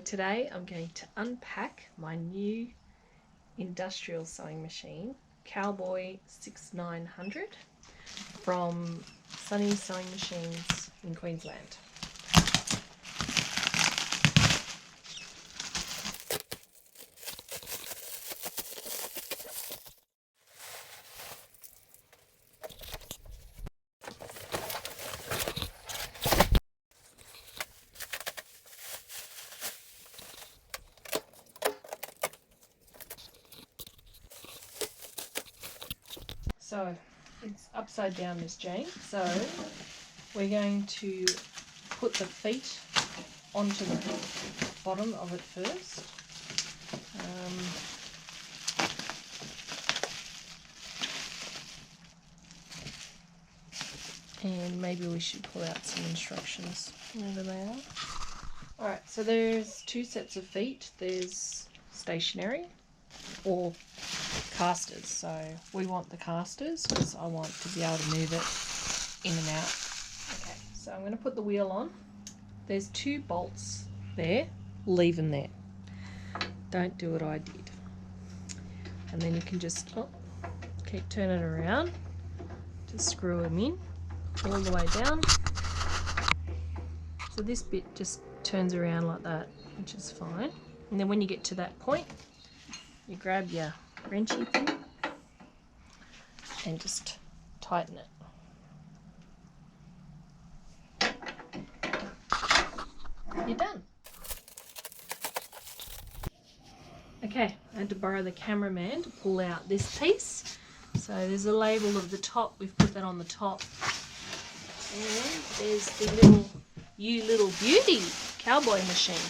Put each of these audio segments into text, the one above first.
today I'm going to unpack my new industrial sewing machine, Cowboy CB6900 from Sunny Sewing Machines in Queensland. So it's upside down, Miss Jane. So we're going to put the feet onto the bottom of it first. And maybe we should pull out some instructions, wherever they are. Alright, so there's two sets of feet. There's stationary or casters. So we want the casters because I want to be able to move it in and out. Okay, so I'm going to put the wheel on. There's two bolts there. Leave them there. Don't do what I did. And then you can just keep turning it around to screw them in all the way down. So this bit just turns around like that, which is fine. And then when you get to that point, you grab your wrenchy thing and just tighten it. You're done. Okay, I had to borrow the cameraman to pull out this piece. So there's a label of the top, we've put that on the top. And there's the little You Little Beauty cowboy machine.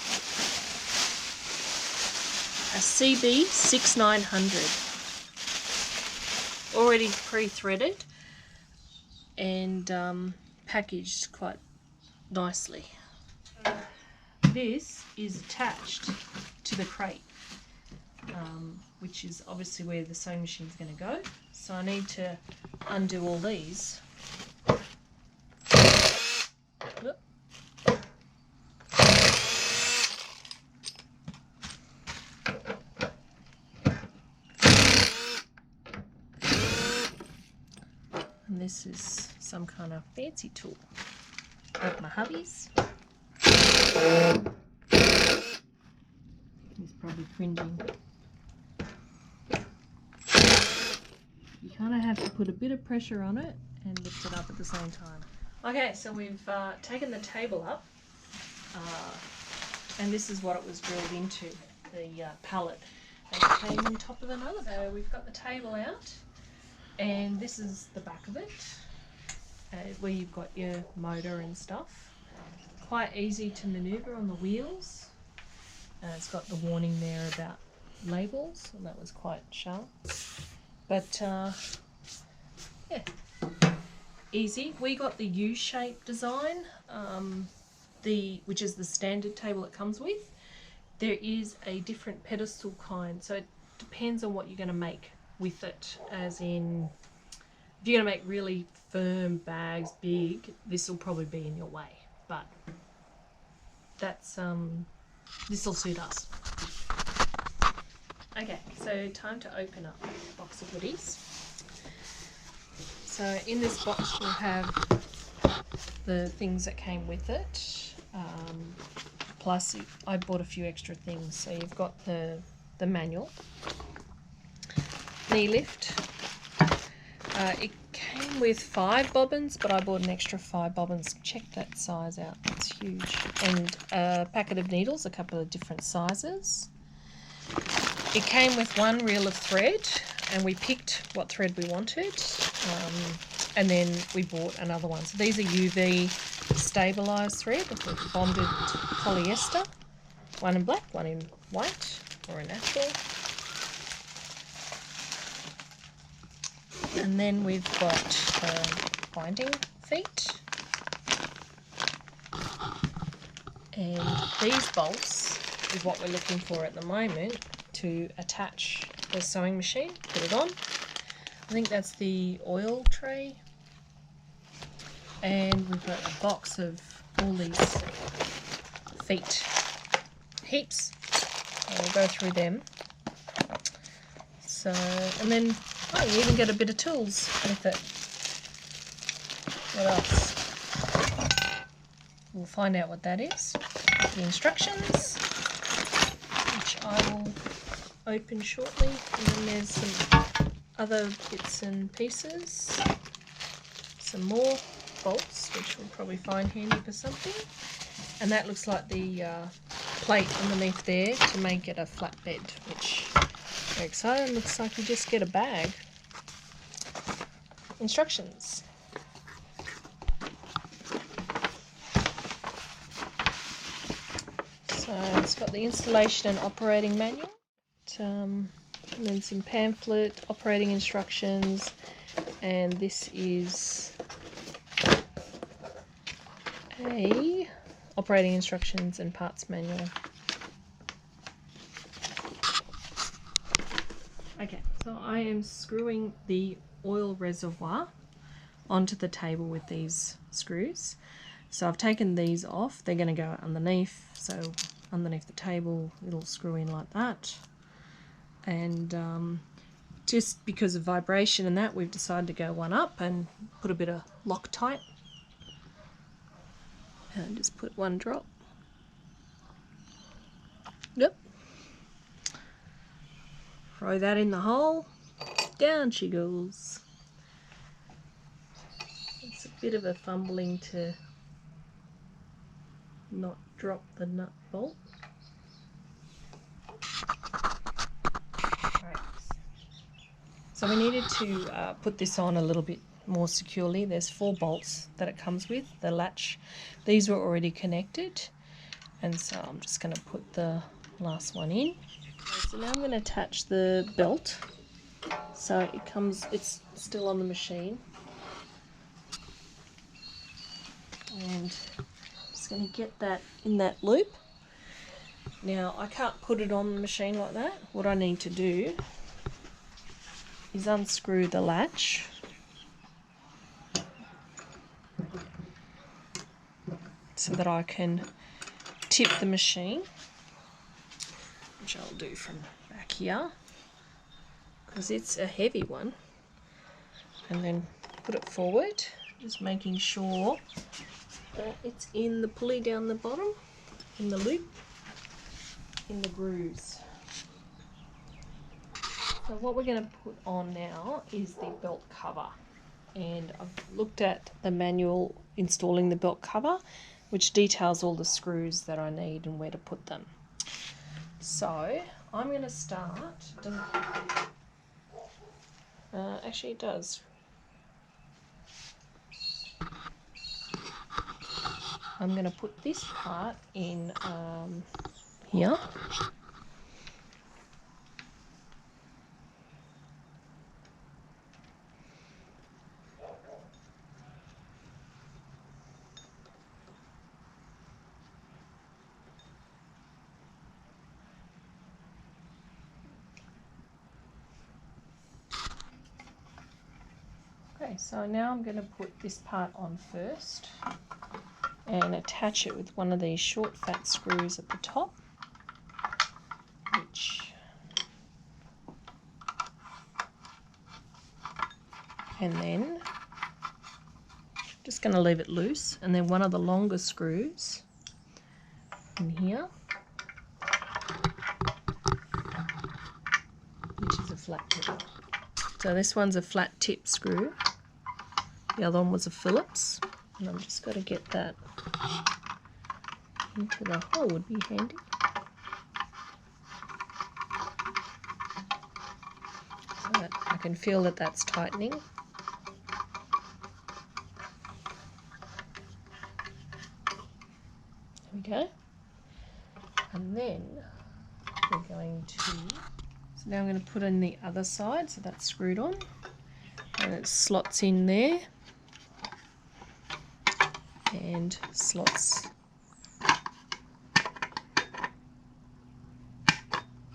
A CB6900. Already pre-threaded and packaged quite nicely. This is attached to the crate, which is obviously where the sewing machine is going to go. So I need to undo all these. And this is some kind of fancy tool. Like my hubby's. He's probably cringing. You kind of have to put a bit of pressure on it and lift it up at the same time. Okay, so we've taken the table up, and this is what it was drilled into, the pallet. And it came on top of another. So we've got the table out. And this is the back of it, where you've got your motor and stuff. Quite easy to manoeuvre on the wheels. It's got the warning there about labels, and that was quite sharp. But yeah, easy. We got the U-shaped design, which is the standard table it comes with. There is a different pedestal kind, so it depends on what you're going to make with it, as in if you're going to make really firm bags, big, this will probably be in your way, but that's this will suit us. Okay, so time to open up the box of goodies. So in this box we'll have the things that came with it, plus I bought a few extra things. So you've got the manual, knee lift. It came with 5 bobbins, but I bought an extra 5 bobbins. Check that size out, it's huge. And a packet of needles, a couple of different sizes. It came with 1 reel of thread, and we picked what thread we wanted, and then we bought another one. So these are UV stabilised thread with bonded polyester, 1 in black, 1 in white, or a natural. And then we've got binding feet, and these bolts is what we're looking for at the moment to attach the sewing machine, put it on. I think that's the oil tray, and we've got a box of all these feet heaps. So we'll go through them. So, and then, oh, you even get a bit of tools with it. What else? We'll find out what that is. The instructions, which I will open shortly. And then there's some other bits and pieces. Some more bolts, which we'll probably find handy for something. And that looks like the plate underneath there to make it a flatbed, which is very exciting. Looks like you just get a bag. Instructions. So it's got the installation and operating manual, and then some pamphlet, operating instructions, and this is a operating instructions and parts manual. Okay, so I am screwing the oil reservoir onto the table with these screws. So I've taken these off. They're going to go underneath, so underneath the table it'll screw in like that. And just because of vibration and that, we've decided to go one up and put a bit of Loctite. And just put one drop. Yep. Throw that in the hole. Down she goes. It's a bit of a fumbling to not drop the nut bolt. Right. So we needed to put this on a little bit more securely. There's 4 bolts that it comes with, the latch. These were already connected, and so I'm just going to put the last one in. So now I'm going to attach the belt. So it's still on the machine. And I'm just going to get that in that loop. Now I can't put it on the machine like that. What I need to do is unscrew the latch. So that I can tip the machine, which I'll do from back here, because it's a heavy one, and then put it forward, just making sure that it's in the pulley down the bottom, in the loop, in the grooves. So what we're going to put on now is the belt cover, and I've looked at the manual installing the belt cover, which details all the screws that I need and where to put them. So I'm going to start, actually it does. I'm going to put this part in here. Okay, so now I'm going to put this part on first and attach it with one of these short fat screws at the top, and then just going to leave it loose, and then one of the longer screws in here, which is a flat tip. So this one's a flat tip screw, the other one was a Phillips, and I'm just got to get that into the hole, would be handy. So that I can feel that that's tightening. There we go. And then we're going to, so now I'm going to put in the other side, so that's screwed on, and it slots in there and slots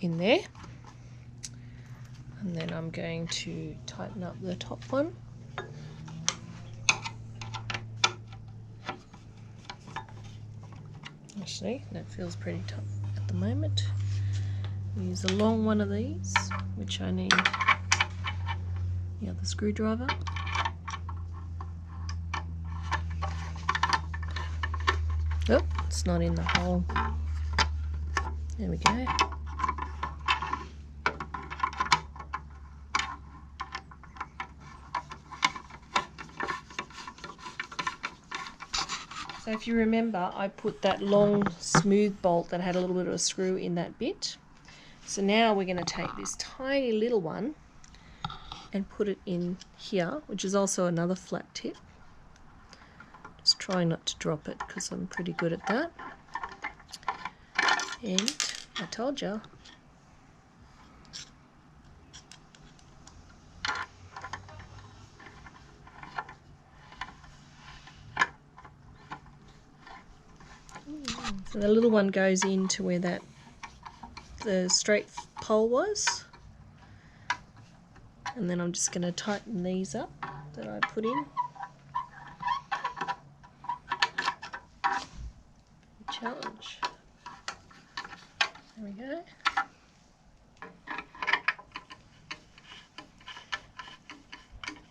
in there, and then I'm going to tighten up the top one. Actually, that feels pretty tough at the the moment. Use a long one of these, which I need the other screwdriver. Oh, it's not in the hole. There we go. So if you remember, I put that long smooth bolt that had a little bit of a screw in that bit. So now we're going to take this tiny little one and put it in here, which is also another flat tip. Just try not to drop it because I'm pretty good at that. And I told you. So the little one goes into where the straight pole was, and then I'm just going to tighten these up that I put in. Challenge. There we go.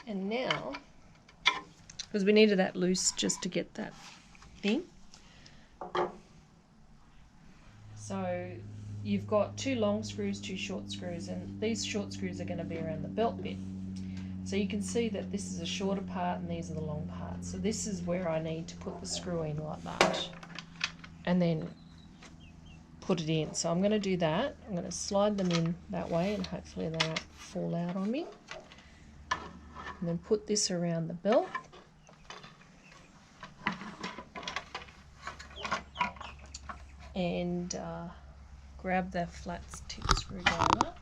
And now, because we needed that loose just to get that thing. So you've got 2 long screws, 2 short screws, and these short screws are going to be around the belt bit. So you can see that this is a shorter part and these are the long parts. So this is where I need to put the screw in like that and then put it in. So I'm going to do that. I'm going to slide them in that way and hopefully they won't fall out on me. And then put this around the belt. And grab the flat tip screwdriver.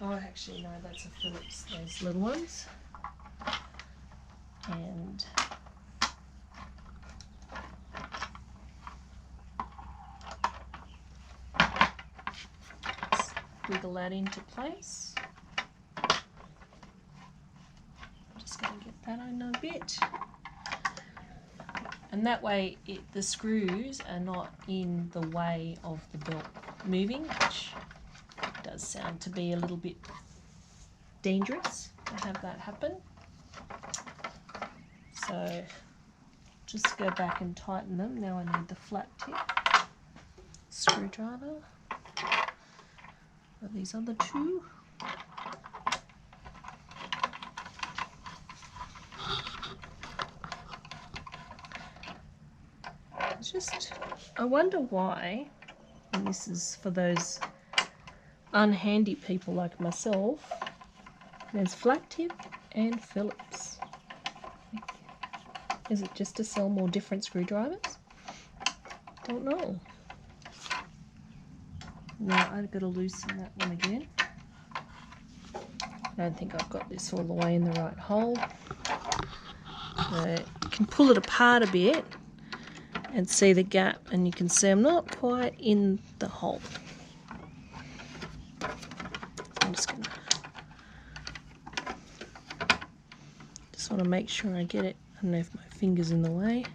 Oh, actually no, that's a Phillips, those little ones. And wiggle that into place. Just going to get that in a bit. And that way the screws are not in the way of the belt moving, which does sound to be a little bit dangerous to have that happen. So just go back and tighten them. Now I need the flat tip screwdriver. Got these other 2. I wonder why, and this is for those unhandy people like myself, there's flat tip and Phillips. Is it just to sell more different screwdrivers? Don't know. Now I've got to loosen that one again. I don't think I've got this all the way in the right hole. So you can pull it apart a bit and see the gap, and you can see I'm not quite in the hole. I'm just want to make sure I get it. I don't know if my finger's in the way.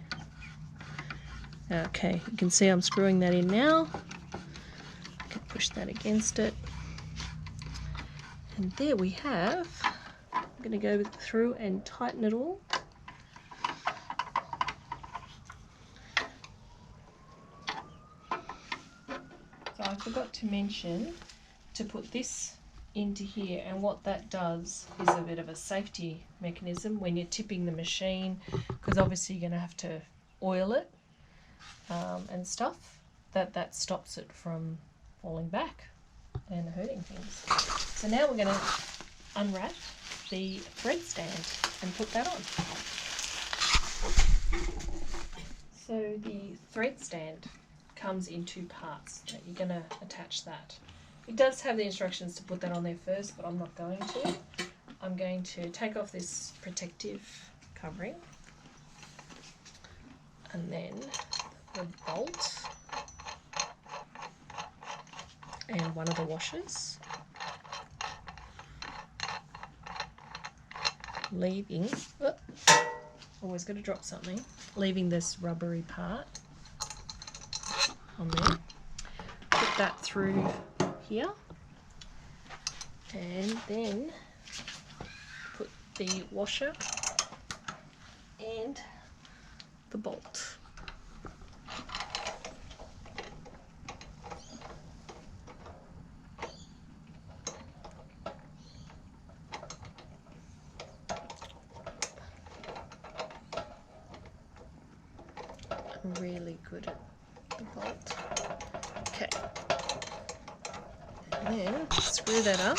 Okay, you can see I'm screwing that in now. I can push that against it. And there we have. I'm going to go through and tighten it all. So I forgot to mention to put this into here, and what that does is a bit of a safety mechanism when you're tipping the machine, because obviously you're going to have to oil it and stuff, that stops it from falling back and hurting things. So now we're going to unwrap the thread stand and put that on. So the thread stand comes in 2 parts that you're going to attach that. It does have the instructions to put that on there first, but I'm not going to. I'm going to take off this protective covering and then the bolt and one of the washers, leaving, always got to drop something, leaving this rubbery part on there. that through here, and then put the washer and the bolt. I'm really good at the bolt. Okay. And then screw that up.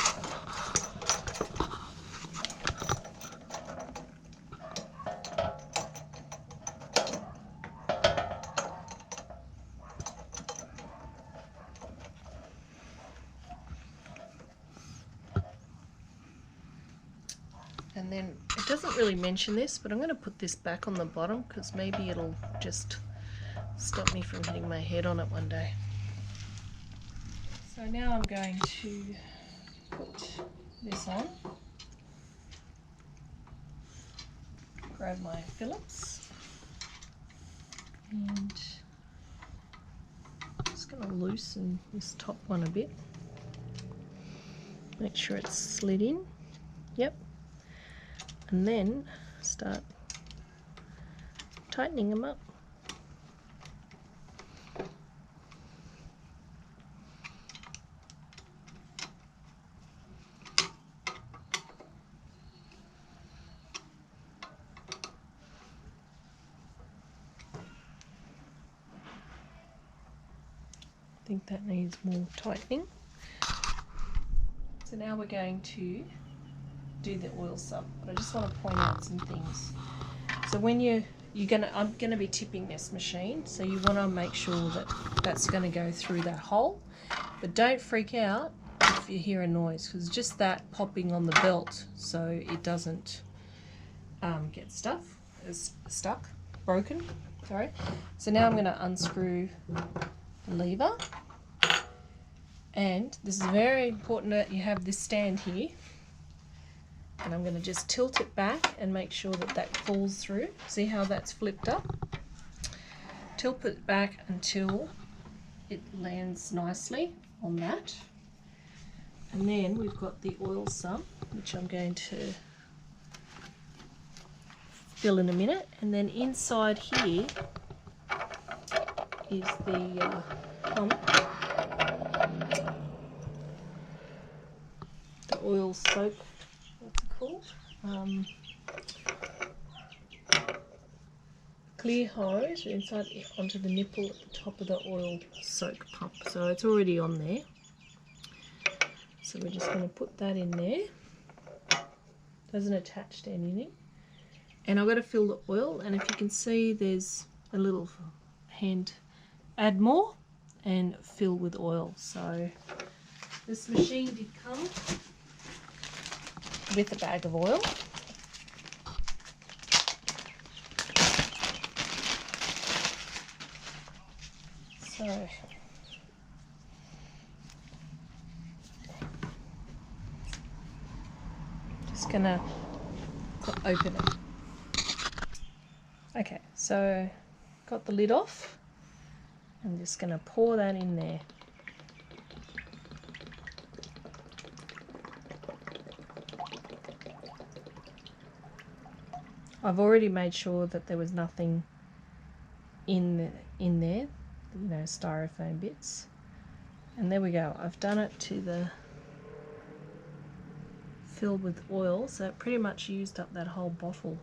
And then it doesn't really mention this, but I'm going to put this back on the bottom because maybe it'll just stop me from hitting my head on it one day. So now I'm going to put this on. Grab my Phillips and I'm just going to loosen this top one a bit. Make sure it's slid in. Yep. And then start tightening them up. I think that needs more tightening. So now we're going to do the oil sump, but I just want to point out some things. So when I'm gonna be tipping this machine, so you want to make sure that that's going to go through that hole, but don't freak out if you hear a noise, because it's just that popping on the belt so it doesn't get broken. Sorry. So now I'm going to unscrew the lever, and this is very important that you have this stand here, and I'm going to just tilt it back and make sure that that falls through. See how that's flipped up? Tilt it back until it lands nicely on that, and then we've got the oil sump, which I'm going to fill in a minute, and then inside here is the pump, the oil soak, what's it called? Clear hose inside onto the nipple at the top of the oil soak pump. So it's already on there. So we're just going to put that in there. Doesn't attach to anything. And I've got to fill the oil, and if you can see there's a little hand, add more and fill with oil. So this machine did come with a bag of oil. So just gonna open it. Okay, so got the lid off. I'm just gonna pour that in there. I've already made sure that there was nothing in there, you know, styrofoam bits. And there we go. I've done it to the filled with oil, so it pretty much used up that whole bottle.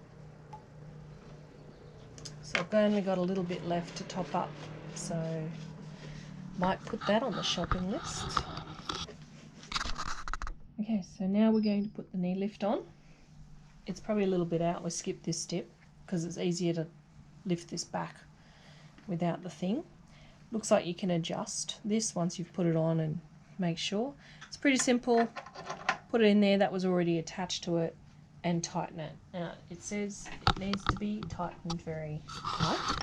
So I've only got a little bit left to top up, so might put that on the shopping list. Okay, so now we're going to put the knee lift on. It's probably a little bit out. We'll skip this step because it's easier to lift this back without the thing. Looks like you can adjust this once you've put it on and make sure. It's pretty simple. Put it in there, that was already attached to it, and tighten it. Now it says it needs to be tightened very tight.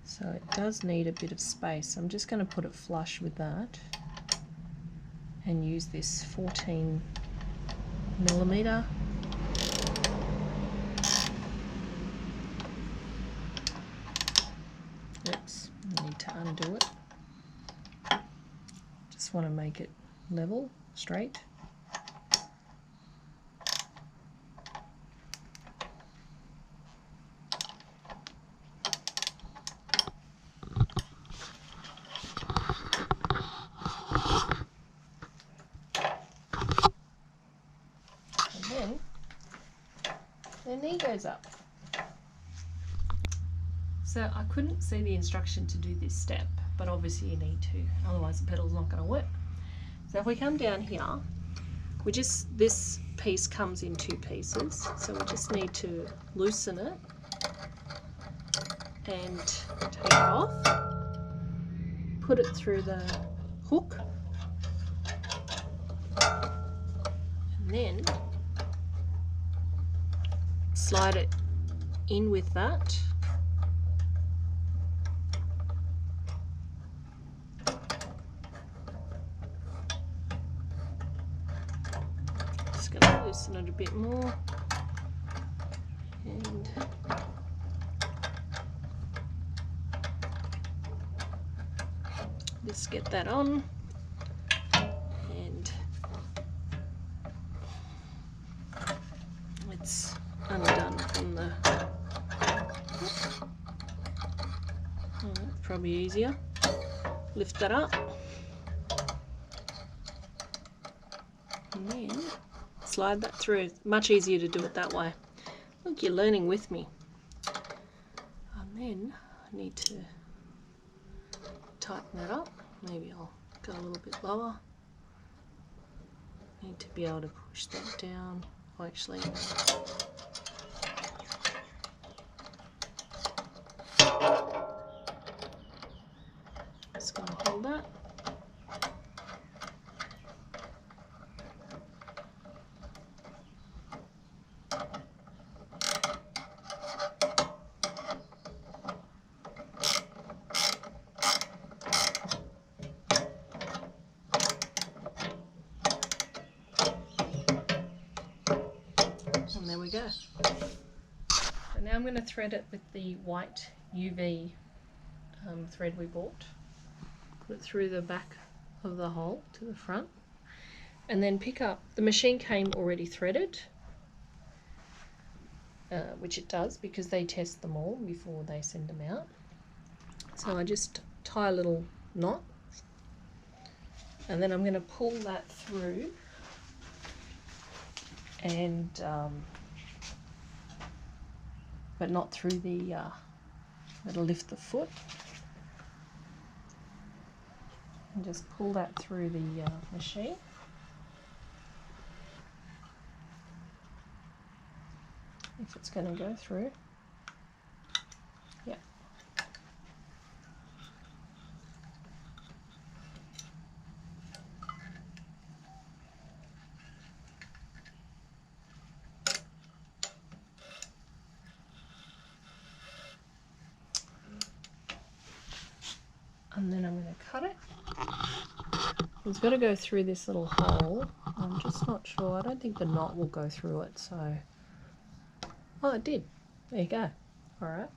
So it does need a bit of space. I'm just going to put it flush with that and use this 14mm undo it. Just want to make it level, straight. And then their knee goes up. So I couldn't see the instruction to do this step, but obviously you need to, otherwise the pedal's not going to work. So if we come down here, this piece comes in two pieces, so we just need to loosen it and take it off, put it through the hook, and then slide it in with that. Just going to loosen it a bit more, and just get that on, and it's undone from the, probably easier. Lift that up, and then slide that through. Much easier to do it that way. Look, you're learning with me. And then I need to tighten that up. Maybe I'll go a little bit lower. Need to be able to push that down. Oh, actually, just going to hold that. And there we go. So now I'm going to thread it with the white UV thread we bought. Put it through the back of the hole to the front, and then pick up, the machine came already threaded, which it does because they test them all before they send them out. So I just tie a little knot, and then I'm going to pull that through, and but not through the it'll lift the foot, and just pull that through the machine. If it's going to go through. Yeah. And then I'm going to cut it. It's got to go through this little hole. I'm just not sure. I don't think the knot will go through it, so... Oh, it did. There you go. Alright.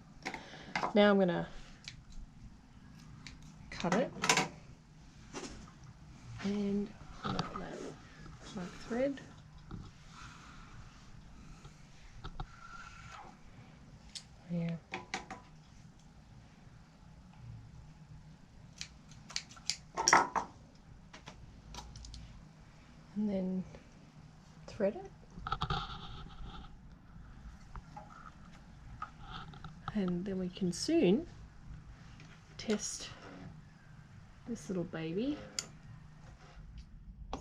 Now I'm going to cut it. And pull out that black thread. Yeah. And then thread it. And then we can soon test this little baby.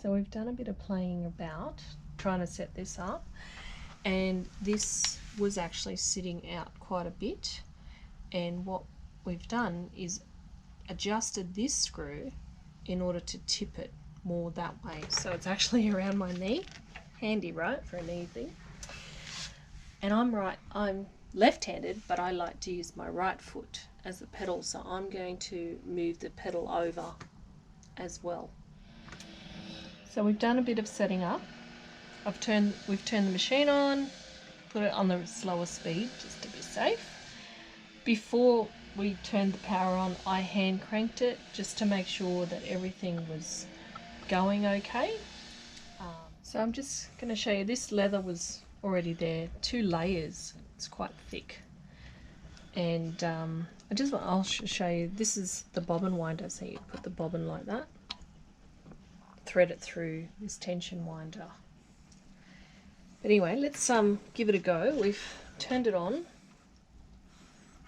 So we've done a bit of playing about trying to set this up, and this was actually sitting out quite a bit, and what we've done is adjusted this screw in order to tip it more that way, so it's actually around my knee. Handy, right, for a knee thing. And I'm left-handed, but I like to use my right foot as the pedal, so I'm going to move the pedal over as well. So we've done a bit of setting up. We've turned the machine on, put it on the slower speed just to be safe. Before we turned the power on, I hand cranked it just to make sure that everything was going okay. So I'm just going to show you, this leather was already there, 2 layers, it's quite thick. And I'll show you, this is the bobbin winder, so you put the bobbin like that, thread it through this tension winder. But anyway, let's give it a go. We've turned it on.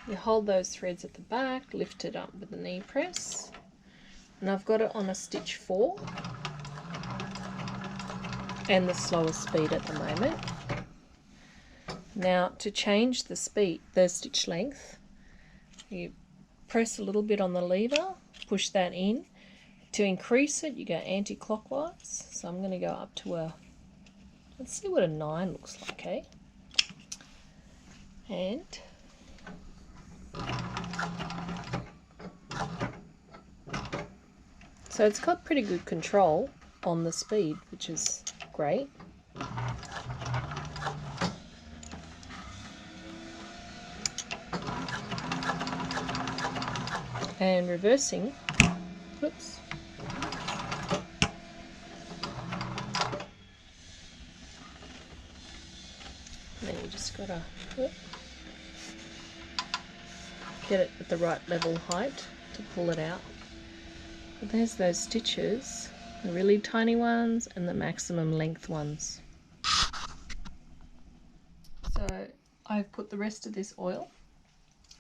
You hold those threads at the back, lift it up with the knee press, and I've got it on a stitch 4 and the slower speed at the moment. Now to change the speed, the stitch length, you press a little bit on the lever, push that in. To increase it, you go anti-clockwise. So I'm going to go up to a, let's see what a 9 looks like, eh? And so it's got pretty good control on the speed, which is great. And reversing, whoops, then you just gotta get it at the right level height to pull it out. But there's those stitches, the really tiny ones and the maximum length ones. So I've put the rest of this oil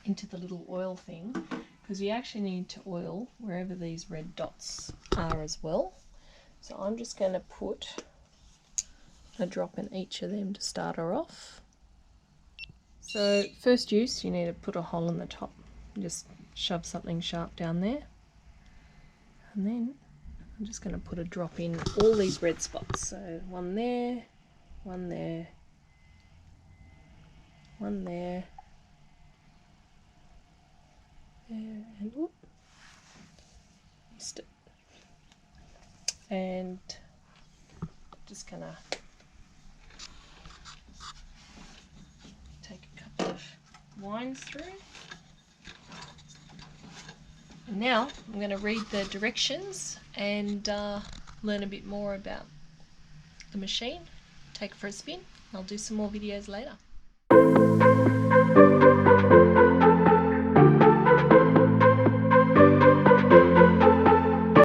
into the little oil thing, because you actually need to oil wherever these red dots are as well. So I'm just going to put a drop in each of them to start her off. So first use, you need to put a hole in the top. Just shove something sharp down there. And then I'm just going to put a drop in all these red spots. So one there, one there, one there, there, and whoop, missed it. And just gonna take a couple of winds through. And now I'm going to read the directions and learn a bit more about the machine, take it for a spin. I'll do some more videos later.